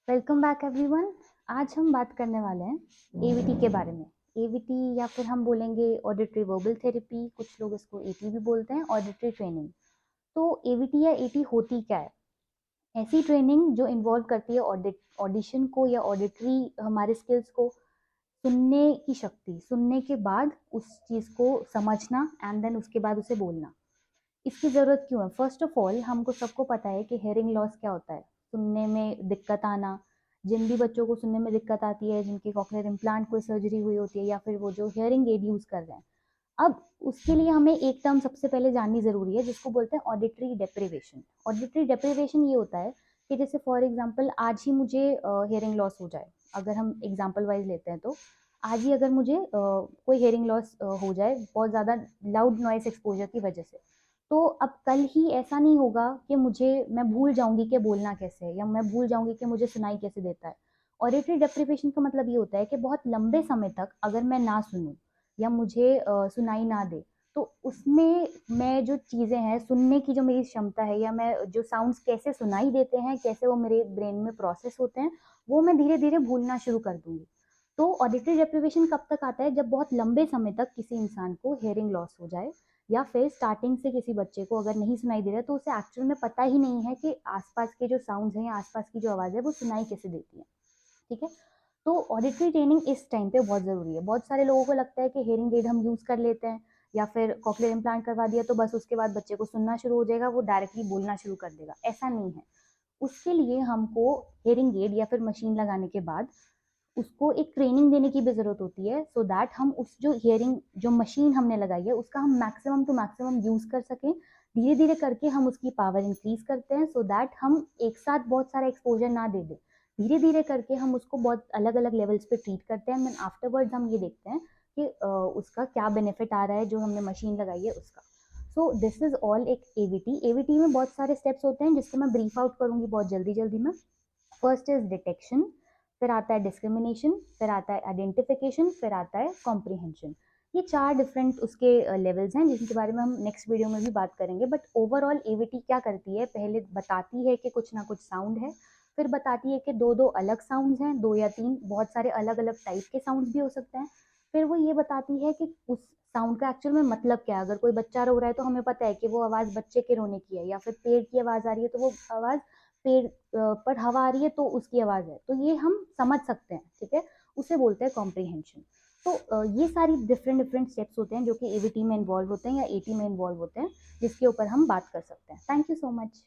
Welcome back everyone. आज हम बात करने वाले हैं एवीटी के बारे में। एवीटी या फिर हम बोलेंगे ऑडिटरी वर्बल थेरेपी, कुछ लोग इसको एटी भी बोलते हैं, ऑडिटरी ट्रेनिंग। तो एवीटी या एटी होती क्या है? ऐसी ट्रेनिंग जो इन्वॉल्व करती है ऑडिशन को या ऑडिटरी हमारे स्किल्स को, सुनने की शक्ति, सुनने के बाद उस चीज़ को समझना एंड देन उसके बाद उसे बोलना। इसकी ज़रूरत क्यों है? फर्स्ट ऑफ ऑल हमको सबको पता है कि हेयरिंग लॉस क्या होता है, सुनने में दिक्कत आना। जिन भी बच्चों को सुनने में दिक्कत आती है, जिनकी कॉक्लियर इम्प्लांट कोई सर्जरी हुई होती है या फिर वो जो हेयरिंग एड यूज़ कर रहे हैं, अब उसके लिए हमें एक टर्म सबसे पहले जाननी ज़रूरी है जिसको बोलते हैं ऑडिटरी डेप्रिवेशन। ऑडिटरी डेप्रिवेशन ये होता है कि जैसे फॉर एग्जांपल आज ही मुझे हेयरिंग लॉस हो जाए, अगर हम एग्जांपल वाइज लेते हैं तो आज ही अगर मुझे कोई हेयरिंग लॉस हो जाए बहुत ज़्यादा लाउड नॉइस एक्सपोजर की वजह से, तो अब कल ही ऐसा नहीं होगा कि मैं भूल जाऊंगी कि बोलना कैसे है या मैं भूल जाऊंगी कि मुझे सुनाई कैसे देता है। ऑडिटरी डेप्रिवेशन का मतलब ये होता है कि बहुत लंबे समय तक अगर मैं ना सुनूं या मुझे सुनाई ना दे, तो उसमें मैं जो चीज़ें हैं सुनने की, जो मेरी क्षमता है या मैं जो साउंड्स कैसे सुनाई देते हैं, कैसे वो मेरे ब्रेन में प्रोसेस होते हैं, वो मैं धीरे धीरे भूलना शुरू कर दूंगी। तो ऑडिटरी डेप्रिवेशन कब तक आता है? जब बहुत लंबे समय तक किसी इंसान को हेयरिंग लॉस हो जाए या फिर स्टार्टिंग से किसी बच्चे को अगर नहीं सुनाई दे रहा है तो उसे एक्चुअल में पता ही नहीं है कि आसपास के जो साउंड्स हैं या आसपास की जो आवाज़ है वो सुनाई कैसे देती है। ठीक है। तो ऑडिटरी ट्रेनिंग इस टाइम पे बहुत ज़रूरी है। बहुत सारे लोगों को लगता है कि हेयरिंग एड हम यूज़ कर लेते हैं या फिर कॉक्लियर इम्प्लांट करवा दिया तो बस उसके बाद बच्चे को सुनना शुरू हो जाएगा, वो डायरेक्टली बोलना शुरू कर देगा। ऐसा नहीं है। उसके लिए हमको हेयरिंग एड या फिर मशीन लगाने के बाद उसको एक ट्रेनिंग देने की भी ज़रूरत होती है, सो दैट हम उस जो हियरिंग जो मशीन हमने लगाई है उसका हम मैक्सिमम टू मैक्सिमम यूज़ कर सकें। धीरे धीरे करके हम उसकी पावर इंक्रीज करते हैं, सो दैट हम एक साथ बहुत सारा एक्सपोजर ना दे दें। धीरे धीरे करके हम उसको बहुत अलग अलग लेवल्स पे ट्रीट करते हैं, देन आफ्टरवर्ड्स हम ये देखते हैं कि उसका क्या बेनिफिट आ रहा है जो हमने मशीन लगाई है उसका। सो दिस इज ऑल एक एवीटी। एवीटी में बहुत सारे स्टेप्स होते हैं जिसको मैं ब्रीफ आउट करूंगी बहुत जल्दी जल्दी में। फर्स्ट इज डिटेक्शन, फिर आता है डिस्क्रिमिनेशन, फिर आता है आइडेंटिफिकेशन, फिर आता है कॉम्प्रिहेंशन। ये चार डिफरेंट उसके लेवल्स हैं जिनके बारे में हम नेक्स्ट वीडियो में भी बात करेंगे। बट ओवरऑल एवीटी क्या करती है? पहले बताती है कि कुछ ना कुछ साउंड है, फिर बताती है कि दो दो अलग साउंड्स हैं, दो या तीन, बहुत सारे अलग अलग टाइप के साउंड्स भी हो सकते हैं। फिर वो ये बताती है कि उस साउंड का एक्चुअल में मतलब क्या है। अगर कोई बच्चा रो रहा है तो हमें पता है कि वो आवाज़ बच्चे के रोने की है, या फिर पेड़ की आवाज़ आ रही है तो वो आवाज़ पेड़ पर हवा आ रही है तो उसकी आवाज़ है। तो ये हम समझ सकते हैं, ठीक है। उसे बोलते हैं कॉम्प्रिहेंशन। तो ये सारी डिफरेंट डिफरेंट स्टेप्स होते हैं जो कि एवीटी में इन्वॉल्व होते हैं या एटी में इन्वॉल्व होते हैं, जिसके ऊपर हम बात कर सकते हैं। Thank you so much.